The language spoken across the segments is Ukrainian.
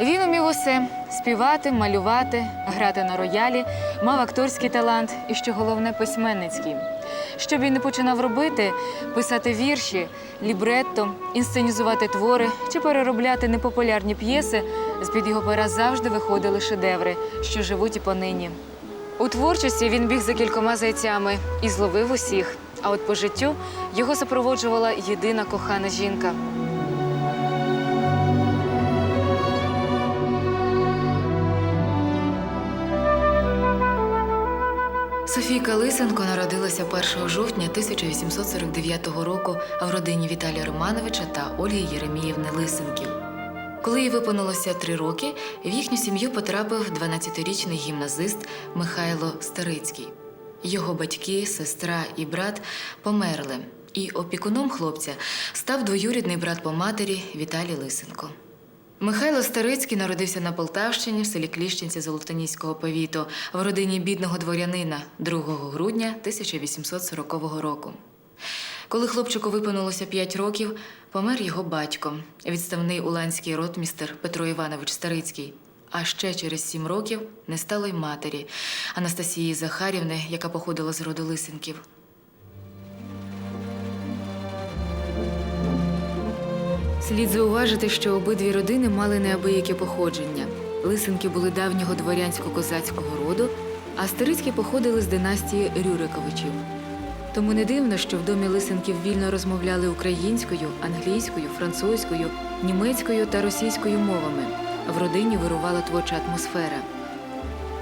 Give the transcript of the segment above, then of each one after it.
Він умів усе – співати, малювати, грати на роялі, мав акторський талант і, що головне, письменницький. Що б він не починав робити – писати вірші, лібретто, інсценізувати твори чи переробляти непопулярні п'єси – з-під його пера завжди виходили шедеври, що живуть і понині. У творчості він біг за кількома зайцями і зловив усіх, а от по життю його супроводжувала єдина кохана жінка. Софійка Лисенко народилася 1 жовтня 1849 року в родині Віталія Романовича та Ольги Єреміївни Лисенків. Коли їй виповнилося 3 роки, в їхню сім'ю потрапив 12-річний гімназист Михайло Старицький. Його батьки, сестра і брат померли, і опікуном хлопця став двоюрідний брат по матері Віталій Лисенко. Михайло Старицький народився на Полтавщині в селі Кліщенці Золотоніського повіту в родині бідного дворянина 2 грудня 1840 року. Коли хлопчику виповнилося 5 років, помер його батько, відставний уланський ротмістер Петро Іванович Старицький. А ще через 7 років не стало й матері Анастасії Захарівни, яка походила з роду Лисенків. Слід зауважити, що обидві родини мали неабияке походження. Лисенки були давнього дворянсько-козацького роду, а Старицькі походили з династії Рюриковичів. Тому не дивно, що в домі Лисенків вільно розмовляли українською, англійською, французькою, німецькою та російською мовами. В родині вирувала творча атмосфера.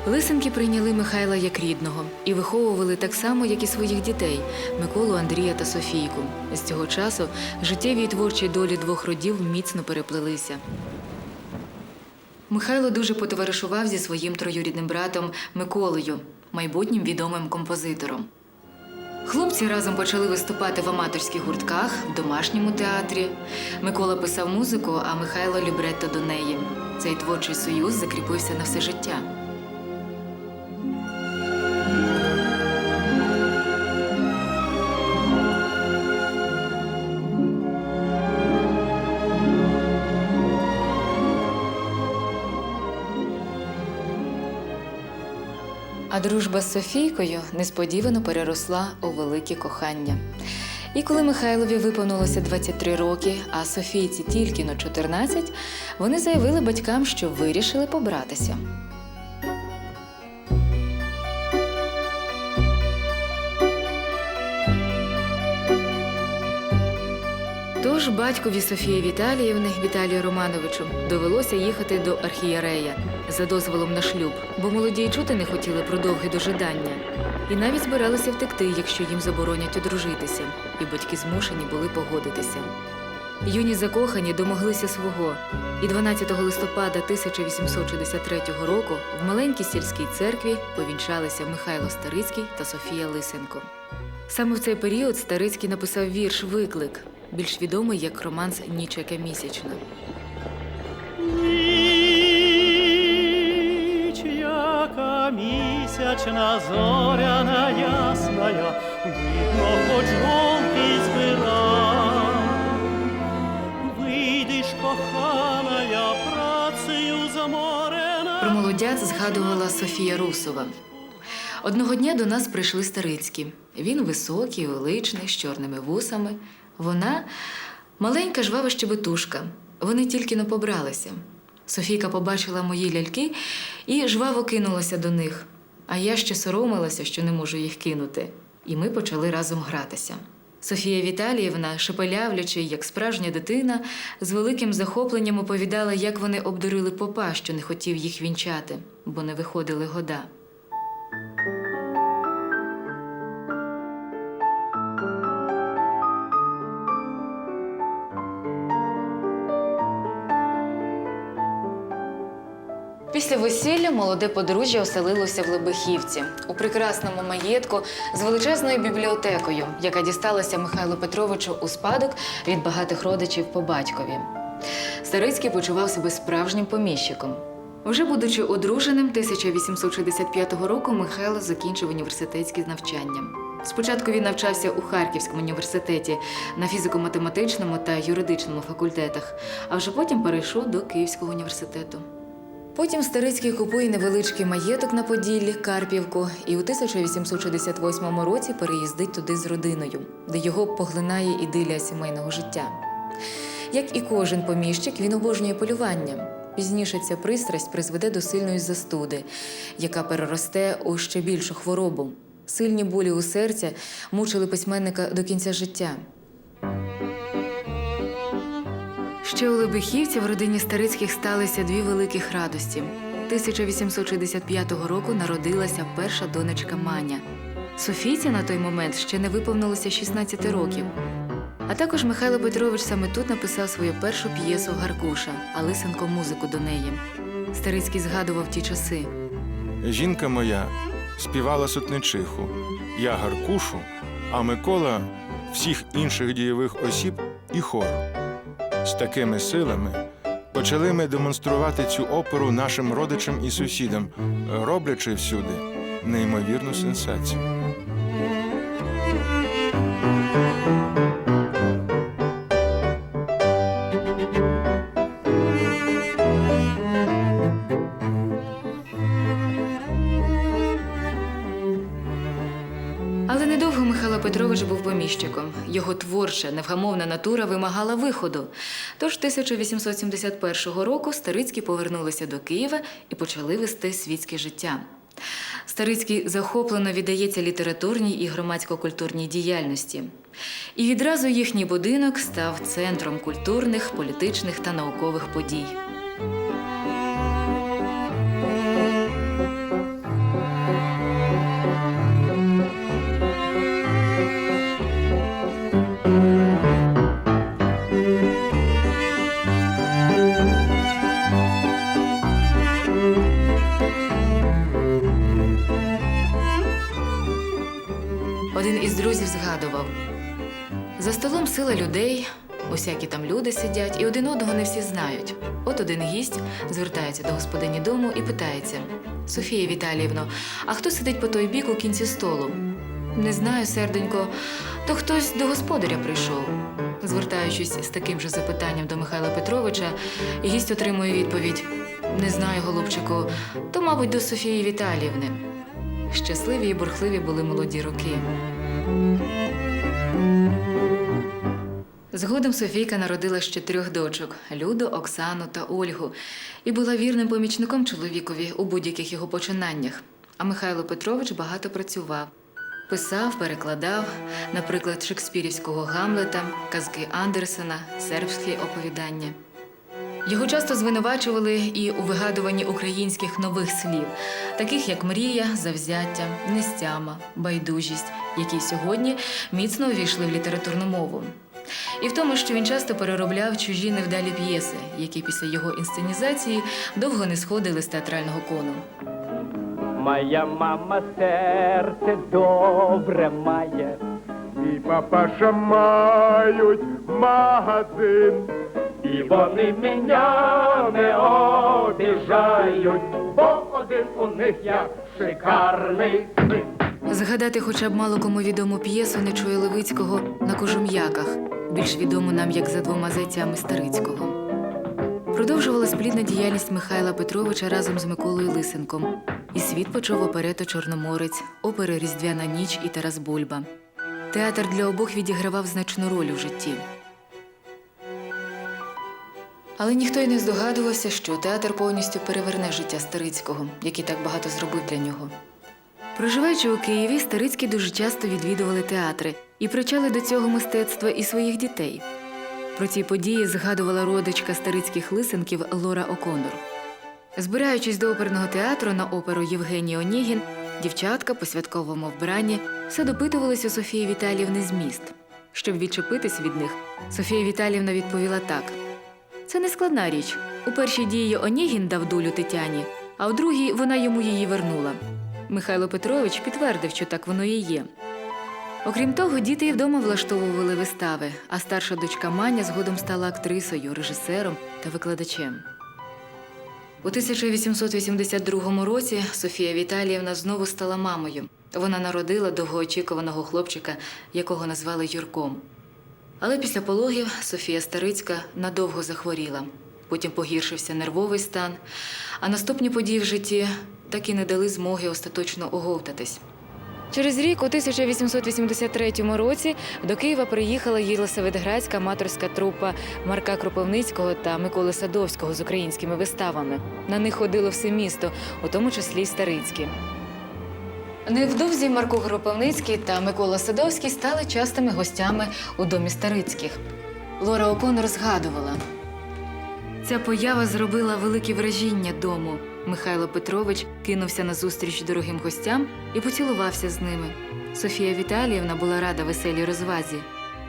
Лисенки прийняли Михайла як рідного і виховували так само, як і своїх дітей – Миколу, Андрія та Софійку. З цього часу життєві і творчі долі 2 родів міцно переплелися. Михайло дуже потоваришував зі своїм троюрідним братом Миколою, майбутнім відомим композитором. Хлопці разом почали виступати в аматорських гуртках, в домашньому театрі. Микола писав музику, а Михайло – лібретто до неї. Цей творчий союз закріпився на все життя. А дружба з Софійкою несподівано переросла у велике кохання. І коли Михайлові виповнилося 23 роки, а Софійці тільки-но 14, вони заявили батькам, що вирішили побратися. Тож батькові Софії Віталіївни, Віталію Романовичу, довелося їхати до архієрея за дозволом на шлюб, бо молоді й чути не хотіли про довге дожидання. І навіть збиралися втекти, якщо їм заборонять одружитися, і батьки змушені були погодитися. Юні закохані домоглися свого, і 12 листопада 1863 року в маленькій сільській церкві повінчалися Михайло Старицький та Софія Лисенко. Саме в цей період Старицький написав вірш «Виклик», більш відомий як романс «Ніч яка місячна». Ніч яка місячна, зоряна ясная, видно, хоч голки збира. Вийдеш, коханая, працею заморена. Про молодят згадувала Софія Русова. Одного дня до нас прийшли Старицькі. Він високий, величний, з чорними вусами. Вона – маленька жвава щебетушка. Вони тільки-но побралися. Софійка побачила мої ляльки і жваво кинулася до них. А я ще соромилася, що не можу їх кинути. І ми почали разом гратися. Софія Віталіївна, шепелявлячи, як справжня дитина, з великим захопленням оповідала, як вони обдурили попа, що не хотів їх вінчати, бо не виходили года. Після весілля молоде подружжя оселилося в Лебехівці, у прекрасному маєтку з величезною бібліотекою, яка дісталася Михайлу Петровичу у спадок від багатих родичів по батькові. Старицький почував себе справжнім поміщиком. Вже будучи одруженим, 1865 року Михайло закінчив університетське навчання. Спочатку він навчався у Харківському університеті на фізико-математичному та юридичному факультетах, а вже потім перейшов до Київського університету. Потім Старицький купує невеличкий маєток на Поділлі, Карпівку, і у 1868 році переїздить туди з родиною, де його поглинає ідилія сімейного життя. Як і кожен поміщик, він обожнює полювання. Пізніше ця пристрасть призведе до сильної застуди, яка переросте у ще більшу хворобу. Сильні болі у серця мучили письменника до кінця життя. Ще у Лебехівці в родині Старицьких сталися дві великих радості. 1865 року народилася перша донечка Маня. Софійці на той момент ще не виповнилося 16 років. А також Михайло Петрович саме тут написав свою першу п'єсу «Гаркуша», а Лисенко – музику до неї. Старицький згадував ті часи. Жінка моя співала сотничиху, я Гаркушу, а Микола – всіх інших дійових осіб і хор. З такими силами почали ми демонструвати цю оперу нашим родичам і сусідам, роблячи всюди неймовірну сенсацію. Але недовго Михайло Петрович був поміщиком. Його творча, невгамовна натура вимагала виходу. Тож 1871 року Старицькі повернулися до Києва і почали вести світське життя. Старицький захоплено віддається літературній і громадсько-культурній діяльності. І відразу їхній будинок став центром культурних, політичних та наукових подій. Один із друзів згадував: «За столом сила людей, усякі там люди сидять, і один одного не всі знають. От один гість звертається до господині дому і питається: Софія Віталіївно, а хто сидить по той бік у кінці столу? Не знаю, серденько, то хтось до господаря прийшов». Звертаючись з таким же запитанням до Михайла Петровича, гість отримує відповідь: «Не знаю, голубчику, то, мабуть, до Софії Віталіївни». Щасливі і бурхливі були молоді роки. Згодом Софійка народила ще 3 дочок – Люду, Оксану та Ольгу, і була вірним помічником чоловікові у будь-яких його починаннях. А Михайло Петрович багато працював. Писав, перекладав, наприклад, шекспірівського «Гамлета», казки Андерсена, сербські оповідання. Його часто звинувачували і у вигадуванні українських нових слів, таких як мрія, завзяття, нестяма, байдужість, які сьогодні міцно увійшли в літературну мову. І в тому, що він часто переробляв чужі невдалі п'єси, які після його інсценізації довго не сходили з театрального кону. Моя мама серце добре має, і папаша мають магазин. і вони мене не обіжають, бо один у них я шикарний син. Згадати хоча б мало кому відому п'єсу «Не чує Левицького» на кожум'яках, більш відому нам як «За двома зайцями» Старицького. Продовжувалась плідна діяльність Михайла Петровича разом з Миколою Лисенком. І світ почув оперету «Чорноморець», опери «Різдвяна ніч» і «Тарас Бульба». Театр для обох відігравав значну роль у житті. Але ніхто й не здогадувався, що театр повністю переверне життя Старицького, який так багато зробив для нього. Проживаючи у Києві, Старицькі дуже часто відвідували театри і привчали до цього мистецтва і своїх дітей. Про ці події згадувала родичка Старицьких Лисенків Лора Оконор. Збираючись до оперного театру на оперу «Євгеній Онєгін», дівчатка по святковому вбранні все допитувались у Софії Віталіївни зміст. Щоб відчепитись від них, Софія Віталіївна відповіла так: «Це не складна річ. У першій дії Онєгін дав дулю Тетяні, а у другій вона йому її вернула». Михайло Петрович підтвердив, що так воно і є. Окрім того, діти і вдома влаштовували вистави, а старша дочка Маня згодом стала актрисою, режисером та викладачем. У 1882 році Софія Віталіївна знову стала мамою. Вона народила довгоочікуваного хлопчика, якого назвали Юрком. Але після пологів Софія Старицька надовго захворіла. Потім погіршився нервовий стан, а наступні події в житті так і не дали змоги остаточно оговтатись. Через рік, у 1883 році, до Києва приїхала Єлисаветградська аматорська трупа Марка Кропивницького та Миколи Садовського з українськими виставами. На них ходило все місто, у тому числі й Старицькі. Невдовзі Марко Кропивницький та Микола Садовський стали частими гостями у домі Старицьких. Лора О'Коннор згадувала: «Ця поява зробила велике вражіння дому. Михайло Петрович кинувся назустріч дорогим гостям і поцілувався з ними. Софія Віталіївна була рада веселій розвазі.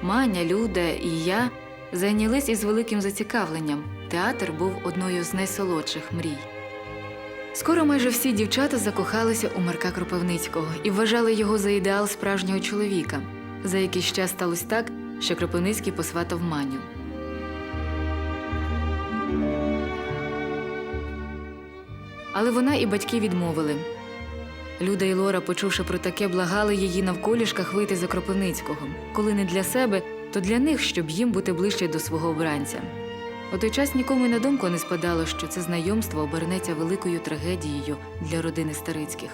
Маня, Люда і я зайнялись із великим зацікавленням. Театр був одною з найсолодших мрій». Скоро майже всі дівчата закохалися у Марка Кропивницького і вважали його за ідеал справжнього чоловіка. За якийсь час сталося так, що Кропивницький посватав Маню. Але вона і батьки відмовили. Люда і Лора, почувши про таке, благали її навколішках вийти за Кропивницького. Коли не для себе, то для них, щоб їм бути ближче до свого обранця. У той час нікому й на думку не спадало, що це знайомство обернеться великою трагедією для родини Старицьких.